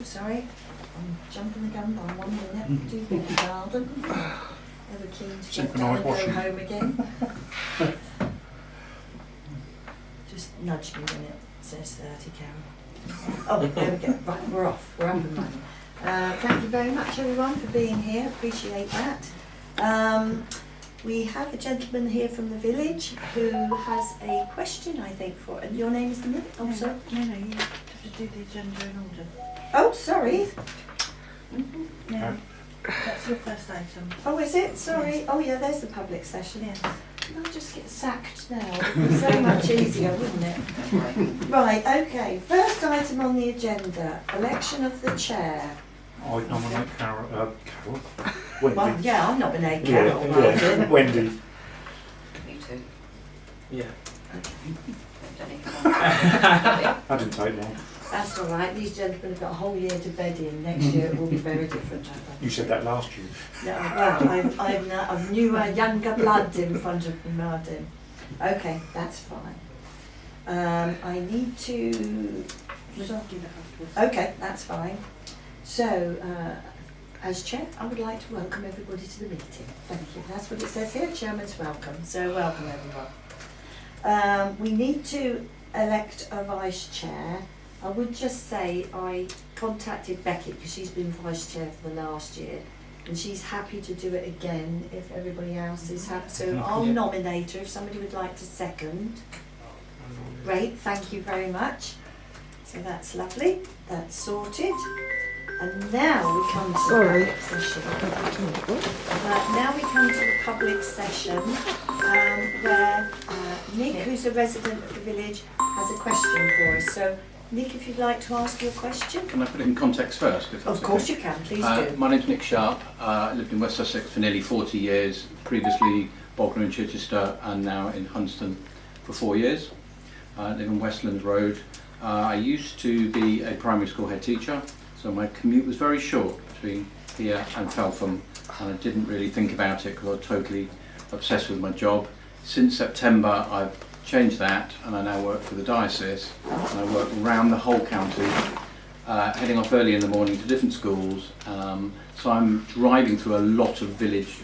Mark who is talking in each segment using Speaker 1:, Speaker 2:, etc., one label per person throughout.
Speaker 1: Sorry, I'm jumping the gun by 1 minute. Do bit of garden. Ever keen to get done and go home again. Just nudge me when it says 30, Karen. Oh, there we go. Right, we're off. We're up and running. Thank you very much, everyone, for being here. Appreciate that. We have a gentleman here from the village who has a question, I think, for. And your name is the minute? Oh, sorry.
Speaker 2: No, you have to do the agenda in order.
Speaker 1: Oh, sorry.
Speaker 2: No, that's your first item.
Speaker 1: Oh, is it? Sorry. Oh, yeah, there's the public session.
Speaker 2: Yes.
Speaker 1: I'll just get sacked now. It would be so much easier, wouldn't it? Right, okay. First item on the agenda, election of the chair.
Speaker 3: I nominate Carol. Wendy.
Speaker 1: Well, yeah, I nominate Carol.
Speaker 3: Yeah, Wendy.
Speaker 4: Me too.
Speaker 3: Yeah.
Speaker 4: Okay.
Speaker 3: That didn't take long.
Speaker 1: That's all right. These gentlemen have got a whole year to bed in. Next year it will be very different, I think.
Speaker 3: You said that last year.
Speaker 1: No, well, I've newer, younger blood in front of me, Martin. Okay, that's fine. I need to.
Speaker 2: We'll do that afterwards.
Speaker 1: Okay, that's fine. So, as chair, I would like to welcome everybody to the meeting. Thank you. That's what it says here, chairman's welcome. So, welcome everyone. We need to elect a vice chair. I would just say I contacted Becky because she's been vice chair for the last year, and she's happy to do it again if everybody else is happy. So I'll nominate her if somebody would like to second. Great, thank you very much. So that's lovely. That's sorted. And now we come to the public session. Now we come to the public session where Nick, who's a resident of the village, has a question for us. So Nick, if you'd like to ask your question.
Speaker 5: Can I put it in context first? If that's
Speaker 1: Of course
Speaker 5: okay?
Speaker 1: you can, please do.
Speaker 5: My name's Nick Sharp. I lived in West Sussex for nearly 40 years, previously Bognor and Chichester, and now in Hunston for 4 years. I live in Westlands Road. I used to be a primary school head teacher, so my commute was very short between here and Felpham, and I didn't really think about it because I was totally obsessed with my job. Since September I've changed that, and I now work for the diocese, and I work around the whole county, heading off early in the morning to different schools, so I'm driving through a lot of villages,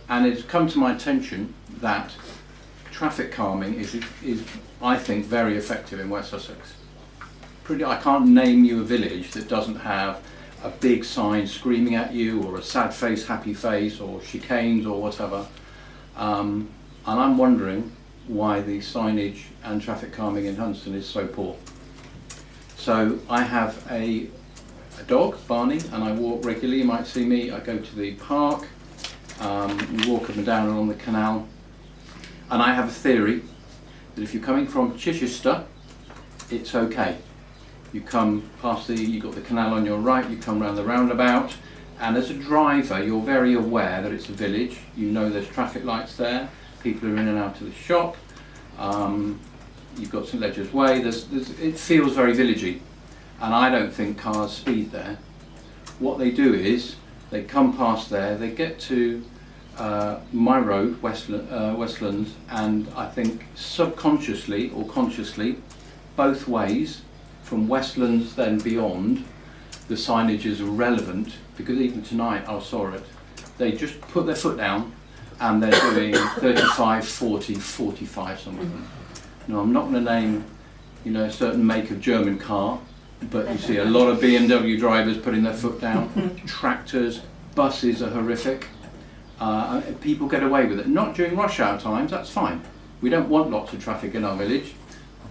Speaker 5: and it's come to my attention that traffic calming is I think very effective in West Sussex. I can't name you a village that doesn't have a big sign screaming at you, or a sad face, happy face, or chicanes or whatever. And I'm wondering why the signage and traffic calming in Hunston is so poor. So I have a dog, Barney, and I walk regularly. You might see me. I go to the park, we walk up and down along the canal. And I have a theory that if you're coming from Chichester, it's okay. You come past you've got the canal on your right, you come round the roundabout, and as a driver, you're very aware that it's a village. You know there's traffic lights there. People are in and out of the shop. You've got St Ledger's Way. It feels very villagey, and I don't think cars speed there. What they do is they come past there, they get to my road, Westlands, and I think subconsciously or consciously, both ways, from Westlands then beyond, the signage is irrelevant, because even tonight I saw it. They just put their foot down and they're doing 35, 40, 45, some of them. Now I'm not going to name, a certain make of German car, but you see a lot of BMW drivers putting their foot down. Tractors, buses are horrific. People get away with it. Not during rush hour times, that's fine. We don't want lots of traffic in our village,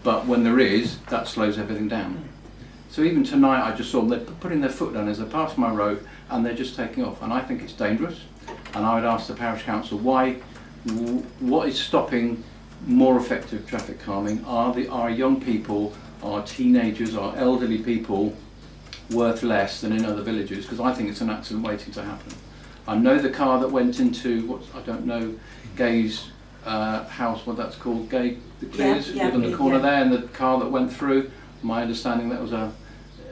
Speaker 5: but when there is, that slows everything down. So even tonight I just saw them, they're putting their foot down as they pass my road, and they're just taking off, and I think it's dangerous. And I would ask the parish council what is stopping more effective traffic calming? Are young people, are teenagers, are elderly people worth less than in other villages? Because I think it's an accident waiting to happen. I know the car that went into Gay's house, what that's called, Gay the Clears, on the corner there, and the car that went through. My understanding that was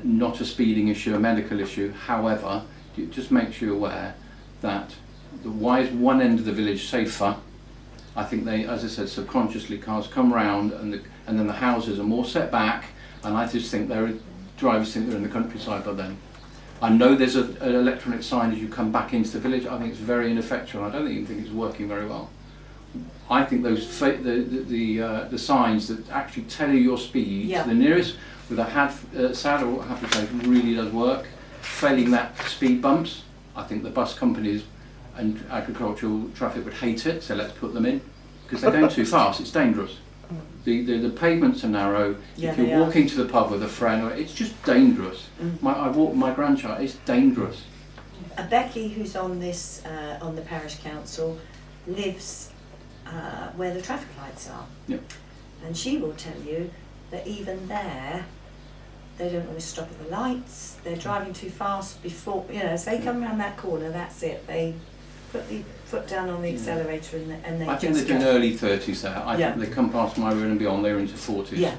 Speaker 5: not a speeding issue, a medical issue. However, it just makes you aware that why is one end of the village safer? I think they, as I said, subconsciously cars come round, and then the houses are more set back, and I just think drivers think they're in the countryside by then. I know there's an electronic sign as you come back into the village. I think it's very ineffectual. I don't even think it's working very well. I think those the signs that actually tell you your speed
Speaker 1: Yeah.
Speaker 5: to the nearest with a saddle application really does work. Failing that, speed bumps. I think the bus companies and agricultural traffic would hate it, so let's put them in because they're going too fast. It's dangerous. The pavements are narrow.
Speaker 1: Yeah,
Speaker 5: if
Speaker 1: they
Speaker 5: you're
Speaker 1: are.
Speaker 5: walking to the pub with a friend, it's just dangerous. I walk with my grandchild. It's dangerous.
Speaker 1: Becky, who's on this on the parish council, lives where the traffic lights are,
Speaker 5: Yep.
Speaker 1: and she will tell you that even there, they don't want to stop at the lights. They're driving too fast before as they come around that corner. That's it. They put the foot down on the accelerator and they
Speaker 5: I think
Speaker 1: just
Speaker 5: they're doing
Speaker 1: go.
Speaker 5: early 30s there. I
Speaker 1: Yeah.
Speaker 5: think they come past my room and beyond, they're into 40s.
Speaker 1: Yeah.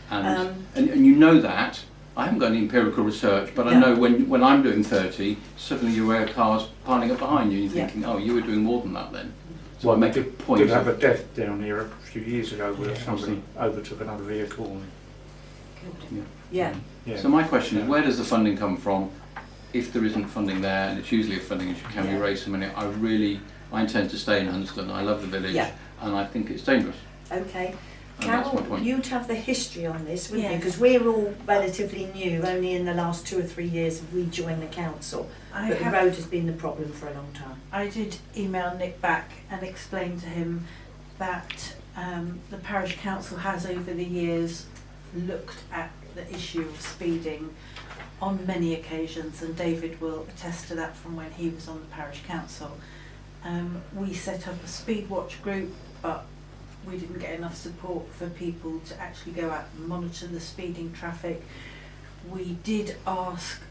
Speaker 5: And you know that. I haven't got any empirical research, but I
Speaker 1: Yeah.
Speaker 5: know when I'm doing 30, suddenly you're aware of cars piling up behind you and you're
Speaker 1: Yeah.
Speaker 5: thinking, oh, you were doing more than that then. So
Speaker 3: Well,
Speaker 5: I make a
Speaker 3: did
Speaker 5: point
Speaker 3: have a
Speaker 5: of,
Speaker 3: death down here a few years ago where
Speaker 5: Yeah.
Speaker 3: somebody overtook another vehicle. And,
Speaker 1: Yeah.
Speaker 3: yeah.
Speaker 5: So my question is, where does the funding come from? If there isn't funding there, and it's usually a funding issue, can we
Speaker 1: Yeah.
Speaker 5: raise some money? I intend to stay in Hunston. I love the village,
Speaker 1: Yeah.
Speaker 5: and I think it's dangerous.
Speaker 1: Okay.
Speaker 5: And that's my
Speaker 1: Carol,
Speaker 5: point.
Speaker 1: you'd have the history on this, wouldn't you?
Speaker 2: Yes.
Speaker 1: Because we're all relatively new. Only in the last 2 or 3 years have we joined the council. But the road has been the problem for a long time.
Speaker 2: I did email Nick back and explain to him that the parish council has over the years looked at the issue of speeding on many occasions, and David will attest to that from when he was on the parish council. We set up a speed watch group, but we didn't get enough support for people to actually go out and monitor the speeding traffic. We did ask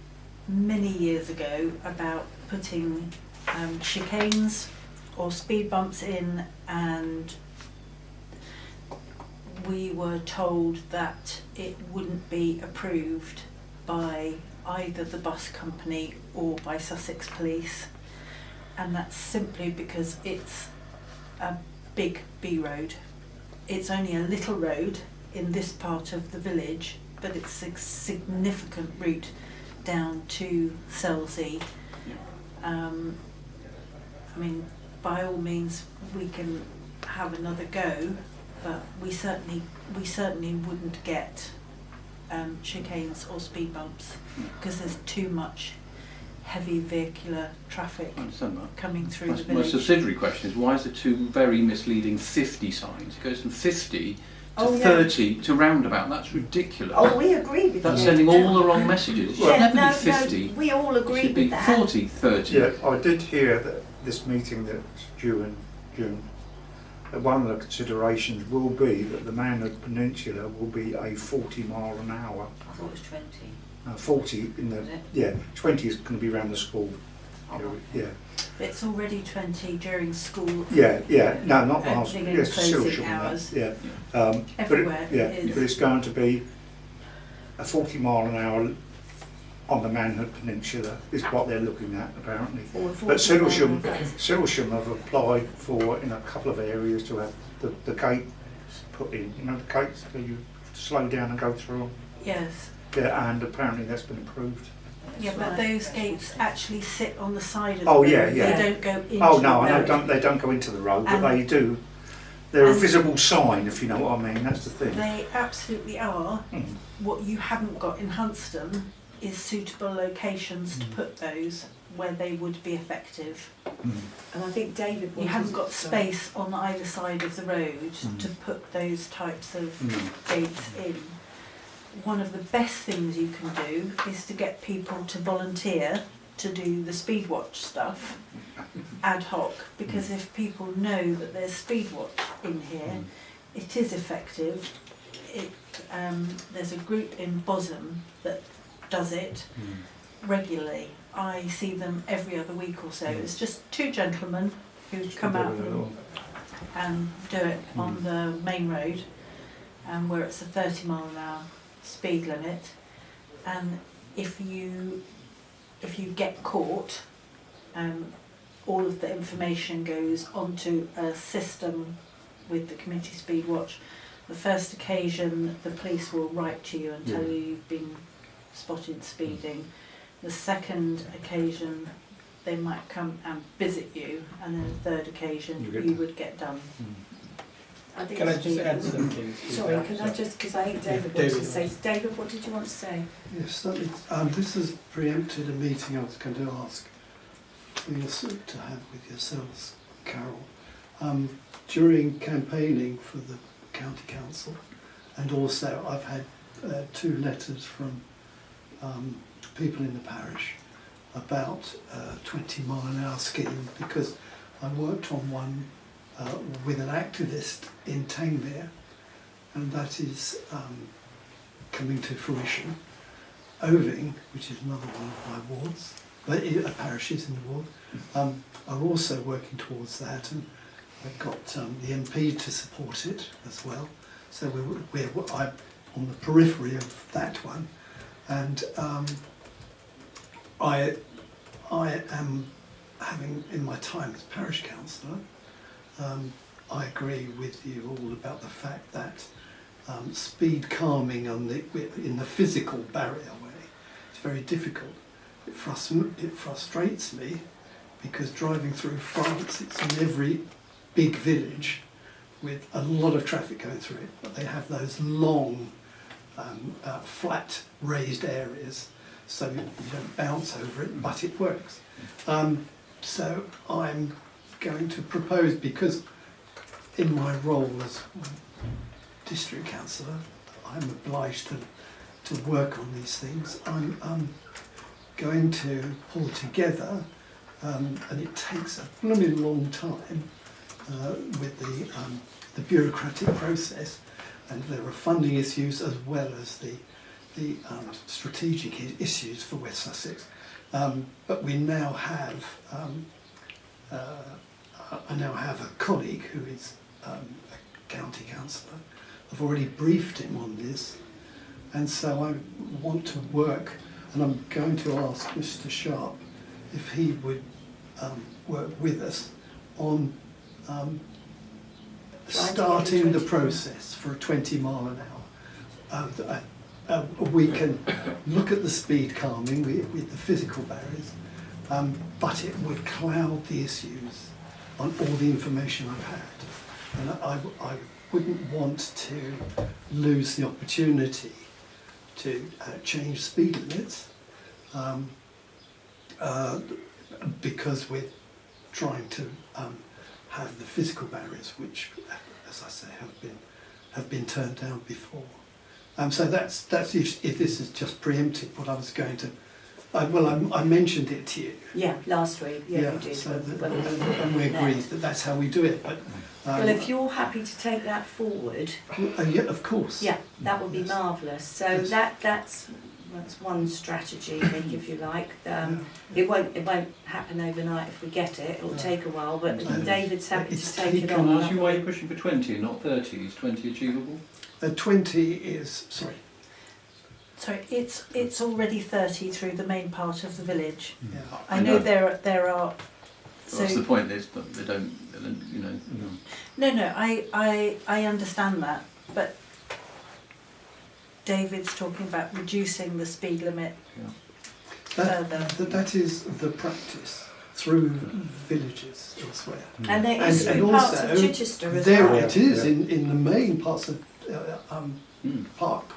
Speaker 2: many years ago about putting chicanes or speed bumps in, and we were told that it wouldn't be approved by either the bus company or by Sussex Police, and that's simply because it's a big B road. It's only a little road in this part of the village, but it's a significant route down to Selsey. I mean, by all means, we can have another go, but we certainly wouldn't get chicanes or speed bumps because there's too much heavy vehicular traffic
Speaker 5: I understand that.
Speaker 2: coming through
Speaker 5: My
Speaker 2: the village.
Speaker 5: subsidiary question is, why is there two very misleading 50 signs? It goes from 50 to
Speaker 1: Oh, yeah.
Speaker 5: 30 to roundabout. That's ridiculous.
Speaker 1: Oh, we agree with
Speaker 5: That's
Speaker 1: you.
Speaker 5: sending all the wrong messages. It should
Speaker 1: Yeah,
Speaker 5: never
Speaker 1: no,
Speaker 5: be 50.
Speaker 1: no, we all
Speaker 5: It
Speaker 1: agree
Speaker 5: should be
Speaker 1: with that.
Speaker 5: 40, 30.
Speaker 3: Yeah, I did hear that this meeting that's due in June, that one of the considerations will be that the Manhood Peninsula will be a 40 mile an hour.
Speaker 4: I thought it was 20.
Speaker 3: 40 in the,
Speaker 4: Is it?
Speaker 3: yeah, 20 is going to be around the school. Yeah,
Speaker 2: It's already 20 during school.
Speaker 3: yeah, no, not miles,
Speaker 2: Opening and
Speaker 3: yes,
Speaker 2: closing
Speaker 3: social and
Speaker 2: hours.
Speaker 3: that, yeah. But
Speaker 2: Everywhere
Speaker 3: yeah,
Speaker 2: it is.
Speaker 3: but it's going to be a 40 mile an hour on the Manhood Peninsula is what they're looking at apparently.
Speaker 1: Or
Speaker 3: But
Speaker 1: 40
Speaker 3: Silversham,
Speaker 1: miles.
Speaker 3: Silversham have applied for, in a couple of areas, to have the gates put in, you know, the gates where you slow down and go through them.
Speaker 2: Yes.
Speaker 3: Yeah, and apparently that's been approved.
Speaker 2: Yeah, but those gates actually sit on the side of the
Speaker 3: Oh,
Speaker 2: road.
Speaker 3: yeah, yeah.
Speaker 2: They don't go into
Speaker 3: Oh
Speaker 2: the
Speaker 3: no, I
Speaker 2: road.
Speaker 3: know they don't go into the road, but
Speaker 2: And-
Speaker 3: they do. They're a
Speaker 2: and-
Speaker 3: visible sign, if you know what I mean, that's the thing.
Speaker 2: They absolutely are.
Speaker 3: Mm.
Speaker 2: What you haven't got in Hunston is suitable locations to
Speaker 3: Mm.
Speaker 2: put those where they would be effective.
Speaker 3: Mm.
Speaker 1: And I think David
Speaker 2: You
Speaker 1: wanted
Speaker 2: haven't got
Speaker 1: to-
Speaker 2: space on either side of the road
Speaker 3: Mm.
Speaker 2: to put those types of
Speaker 3: Mm.
Speaker 2: gates in. One of the best things you can do is to get people to volunteer to do the speed watch stuff ad hoc, because if people know that there's speed watch in here, it is effective. There's a group in Bosom that does it regularly. I see them every other week or so. It's just two gentlemen who come out and do it on the main road, where it's a 30 mile an hour speed limit, and if you get caught, all of the information goes onto a system with the community speed watch. The first occasion, the police will write to you and tell
Speaker 3: Yeah.
Speaker 2: you you've been spotted speeding. The second occasion, they might come and visit you, and then the third occasion,
Speaker 3: You get
Speaker 2: you
Speaker 3: done.
Speaker 2: would get done.
Speaker 1: I think
Speaker 6: Can I
Speaker 1: it's
Speaker 6: just
Speaker 1: the-
Speaker 6: add something? to
Speaker 1: Sorry,
Speaker 6: that?
Speaker 1: can I just, because I think David
Speaker 6: Yeah,
Speaker 1: wants to
Speaker 6: David
Speaker 1: say.
Speaker 6: wants-
Speaker 1: David, what did you want to say?
Speaker 7: Yes, certainly. This has preempted a meeting I was going to ask for you to have with yourselves, Carol. During campaigning for the county council, and also I've had 2 letters from people in the parish about 20-mile-an-hour scheme, because I worked on one with an activist in Tangmere, and that is coming to fruition. Oving, which is another one of my wards, parishes in the ward, are also working towards that, and I've got the MP to support it as well. So I'm on the periphery of that one, and I am having, in my time as parish councillor, I agree with you all about the fact that speed calming in the physical barrier way is very difficult. It frustrates me, because driving through France, it's in every big village with a lot of traffic going through it, but they have those long flat raised areas, so you don't bounce over it, but it works. So I'm going to propose, because in my role as district councillor, I'm obliged to work on these things. I'm going to pull together, and it takes a blooming long time with the bureaucratic process, and there are funding issues as well as the strategic issues for West Sussex. But we now have, I now have a colleague who is a county councillor. I've already briefed him on this, and so I want to work, and I'm going to ask Mr. Sharp if he would work with us on starting the process for a 20-mile-an-hour. We can look at the speed calming with the physical barriers, but it would cloud the issues on all the information I've had. And I wouldn't want to lose the opportunity to change speed limits because we're trying to have the physical barriers, which, as I say, have been turned down before. So that's if this is just preempted what I was going to. I mentioned it to you.
Speaker 1: Yeah, last week. Yeah, you did.
Speaker 7: So and we agreed that that's how we do it. But
Speaker 1: well, if you're happy to take that forward,
Speaker 7: yeah, of course.
Speaker 1: yeah, that would be
Speaker 7: Yes.
Speaker 1: marvellous. So
Speaker 7: Yes.
Speaker 1: that's one strategy, I think, if you like. It won't happen overnight if we get it. It'll take a while, but
Speaker 7: No.
Speaker 1: David's happy
Speaker 7: It's
Speaker 1: to take it
Speaker 7: taken-
Speaker 5: Can I
Speaker 1: on.
Speaker 5: ask you why you're pushing for 20 and not 30? Is 20 achievable?
Speaker 7: 20 is sorry.
Speaker 2: Sorry, it's already 30 through the main part of the village.
Speaker 7: Yeah.
Speaker 2: I know there are.
Speaker 5: What's the point? Is that they don't, you know.
Speaker 2: No, I understand that, but David's talking about reducing the speed limit further.
Speaker 7: That is the practice through villages elsewhere.
Speaker 1: And there
Speaker 7: And-
Speaker 1: is
Speaker 7: and
Speaker 1: in parts
Speaker 7: also
Speaker 1: of Chichester as
Speaker 7: There
Speaker 1: well.
Speaker 7: it is in the main parts of parkland,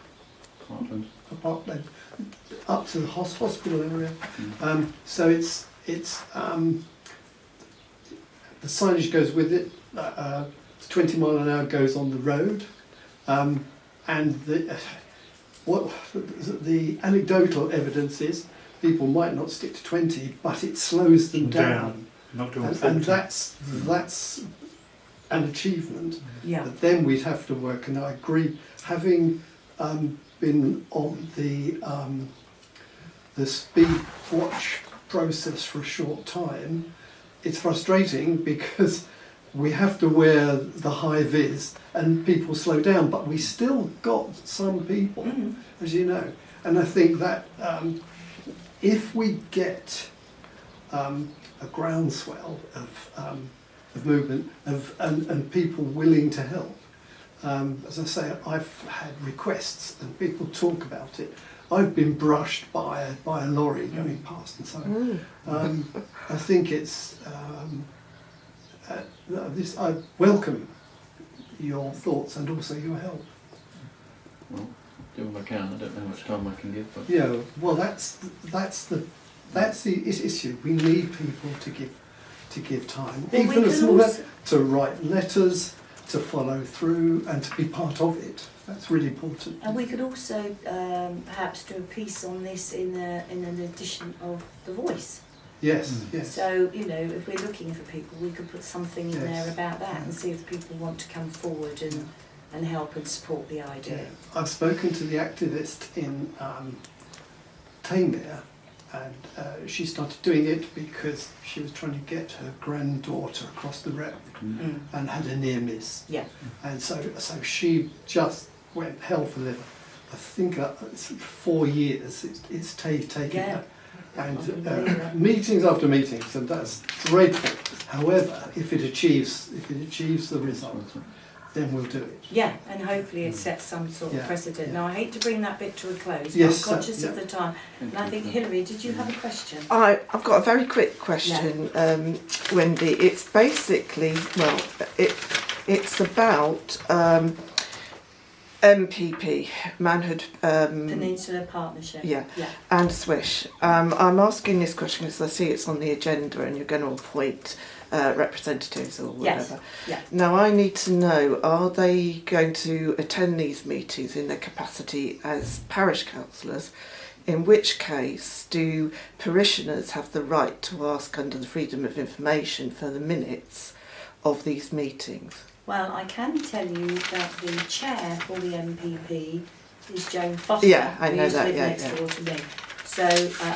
Speaker 7: up to the hospital area. So it's the signage goes with it. 20 mile an hour goes on the road, and the anecdotal evidence is people might not stick to 20, but it slows them down.
Speaker 3: Not doing
Speaker 7: And
Speaker 3: 40.
Speaker 7: that's an achievement.
Speaker 1: Yeah.
Speaker 7: But then we'd have to work, and I agree, having been on the speed watch process for a short time, it's frustrating because we have to wear the high vis and people slow down, but we still got some people, as you know. And I think that if we get a groundswell of movement and people willing to help, as I say, I've had requests and people talk about it. I've been brushed by a lorry going past and so on. I think it's I welcome your thoughts and also your help.
Speaker 5: Well, do what I can. I don't know how much time I can give, but
Speaker 7: Yeah, well, that's the issue. We need people to give time,
Speaker 1: Well, we
Speaker 7: even a
Speaker 1: can
Speaker 7: small
Speaker 1: also-
Speaker 7: to write letters, to follow through, and to be part of it. That's really important.
Speaker 1: And we could also perhaps do a piece on this in an edition of The Voice.
Speaker 7: Yes, yes.
Speaker 1: So, you know, if we're looking for people, we could put something in
Speaker 7: Yes.
Speaker 1: there about that and see if people want to come forward and help and support the idea.
Speaker 7: Yeah. I've spoken to the activist in Tamir, and she started doing it because she was trying to get her granddaughter across the road
Speaker 1: Mm.
Speaker 7: and had a near miss.
Speaker 1: Yeah.
Speaker 7: And so she just went hell for leather. I think it's 4 years it's taken
Speaker 1: Yeah.
Speaker 7: her. And
Speaker 1: Unbelievable.
Speaker 7: meetings after meetings, and that's dreadful. However, if it achieves the result, then we'll do it.
Speaker 1: Yeah, and hopefully it sets some sort of
Speaker 7: Yeah,
Speaker 1: precedent.
Speaker 7: yeah.
Speaker 1: Now, I hate to bring that bit to a close, but
Speaker 7: Yes,
Speaker 1: I'm conscious
Speaker 7: yeah.
Speaker 1: of the time. And I think, Hilary, did you have a question?
Speaker 6: I've got a very quick question, Wendy. It's basically, well, it's about MPP, Manhood
Speaker 1: Peninsula Partnership.
Speaker 6: yeah.
Speaker 1: Yeah.
Speaker 6: and Swish. I'm asking this question because I see it's on the agenda and you're going to appoint representatives or
Speaker 1: Yes,
Speaker 6: whatever.
Speaker 1: yeah.
Speaker 6: Now I need to know, are they going to attend these meetings in their capacity as parish councillors? In which case, do parishioners have the right to ask under the Freedom of Information for the minutes of these meetings?
Speaker 1: Well, I can tell you that the chair for the MPP is Joan Foster,
Speaker 6: Yeah, I know
Speaker 1: who used to
Speaker 6: that,
Speaker 1: live
Speaker 6: yeah,
Speaker 1: next
Speaker 6: yeah.
Speaker 1: door to me. So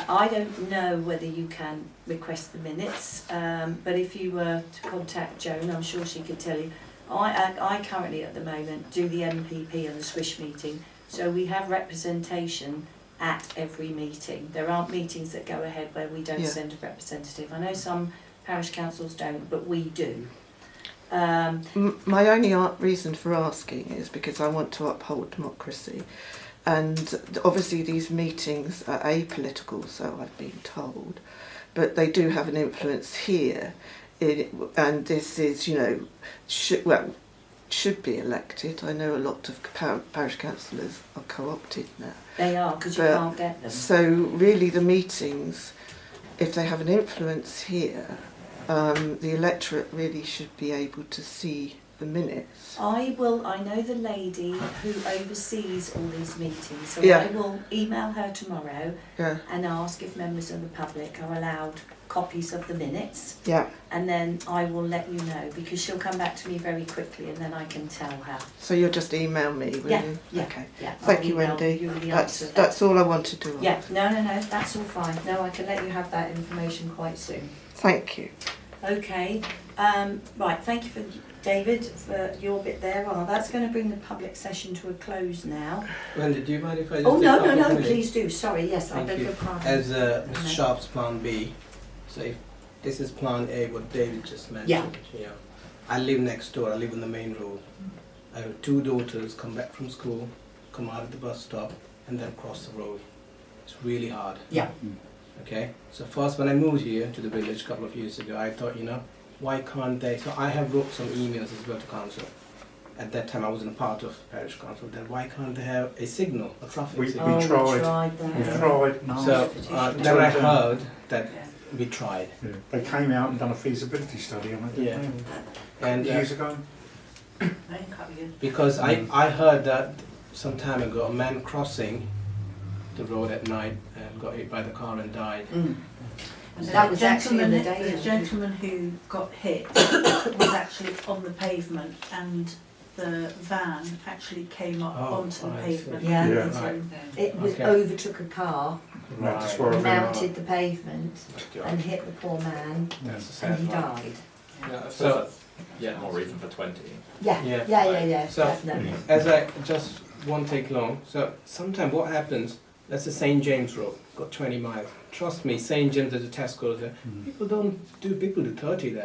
Speaker 1: I don't know whether you can request the minutes, but if you were to contact Joan, I'm sure she could tell you. I currently at the moment do the MPP and the Swish meeting, so we have representation at every meeting. There aren't meetings that go ahead where we don't
Speaker 6: Yeah.
Speaker 1: send a representative. I know some parish councils don't, but we do.
Speaker 6: My only reason for asking is because I want to uphold democracy, and obviously these meetings are apolitical, so I've been told, but they do have an influence here, and this is, you know, should be elected. I know a lot of parish councillors are co-opted now.
Speaker 1: They are, because you
Speaker 6: But-
Speaker 1: can't get them.
Speaker 6: So really the meetings, if they have an influence here, the electorate really should be able to see the minutes.
Speaker 1: I know the lady who oversees all these meetings, so
Speaker 6: Yeah.
Speaker 1: I will email her tomorrow
Speaker 6: Yeah,
Speaker 1: and ask if members of the public are allowed copies of the minutes,
Speaker 6: yeah.
Speaker 1: and then I will let you know, because she'll come back to me very quickly and then I can tell her.
Speaker 6: So you'll just email me, will
Speaker 1: Yeah,
Speaker 6: you?
Speaker 1: yeah,
Speaker 6: Okay.
Speaker 1: yeah.
Speaker 6: Thank
Speaker 1: I'll
Speaker 6: you,
Speaker 1: email
Speaker 6: Wendy.
Speaker 1: you the
Speaker 6: That's
Speaker 1: answer.
Speaker 6: that's all I wanted to ask.
Speaker 1: Yeah, no, that's all fine. No, I can let you have that information quite soon.
Speaker 6: Thank you.
Speaker 1: Okay, right, thank you for David for your bit there. Well, that's going to bring the public session to a close now.
Speaker 8: Wendy, do you mind if I just
Speaker 1: Oh,
Speaker 8: take
Speaker 1: no,
Speaker 8: a couple of minutes?
Speaker 1: please do. Sorry, yes, I
Speaker 8: Thank
Speaker 1: beg
Speaker 8: you.
Speaker 1: your pardon.
Speaker 8: As
Speaker 1: No.
Speaker 8: Mr. Sharp's plan B, so if this is plan A, what David just mentioned. Yeah. I live next door, I live on the main road. I have 2 daughters come back from school, come out of the bus stop, and then cross the road. It's really hard.
Speaker 1: Yeah.
Speaker 8: Okay, so first when I moved here to the village a couple of years ago, I thought, why can't they, so I have wrote some emails as well to council. At that time I wasn't a part of parish council, then why can't they have a signal, a traffic
Speaker 3: We
Speaker 8: signal?
Speaker 3: tried.
Speaker 1: that.
Speaker 3: We tried, no.
Speaker 8: So then I heard that we tried.
Speaker 3: Yeah. They came out and done a feasibility study on it, didn't
Speaker 8: Yeah.
Speaker 3: they?
Speaker 8: And
Speaker 3: Years ago.
Speaker 8: because I heard that some time ago a man crossing the road at night and got hit by the car and died.
Speaker 1: Mm.
Speaker 2: And
Speaker 1: That was actually in the
Speaker 2: gentleman-
Speaker 1: day.
Speaker 2: The gentleman who got hit was actually on the pavement, and the van actually came up
Speaker 8: Oh,
Speaker 2: onto the
Speaker 8: I see.
Speaker 2: pavement.
Speaker 1: Yeah.
Speaker 3: Yeah.
Speaker 2: And so-
Speaker 8: Right.
Speaker 1: It was
Speaker 8: Okay.
Speaker 1: overtook a car,
Speaker 3: Right, that's where I've been.
Speaker 1: mounted the pavement,
Speaker 8: God.
Speaker 1: and hit the poor man,
Speaker 8: That's
Speaker 1: and he
Speaker 8: sad.
Speaker 1: died.
Speaker 9: Yeah, I suppose
Speaker 8: So-
Speaker 9: that's yet more reason for 20.
Speaker 1: Yeah,
Speaker 8: Yeah.
Speaker 1: yeah,
Speaker 8: So-
Speaker 1: definitely.
Speaker 8: As I just won't take long. So sometimes what happens? That's the St James Road, got 20 miles. Trust me, St James is a Tesco's there.
Speaker 3: Mm.
Speaker 8: People do 30 there.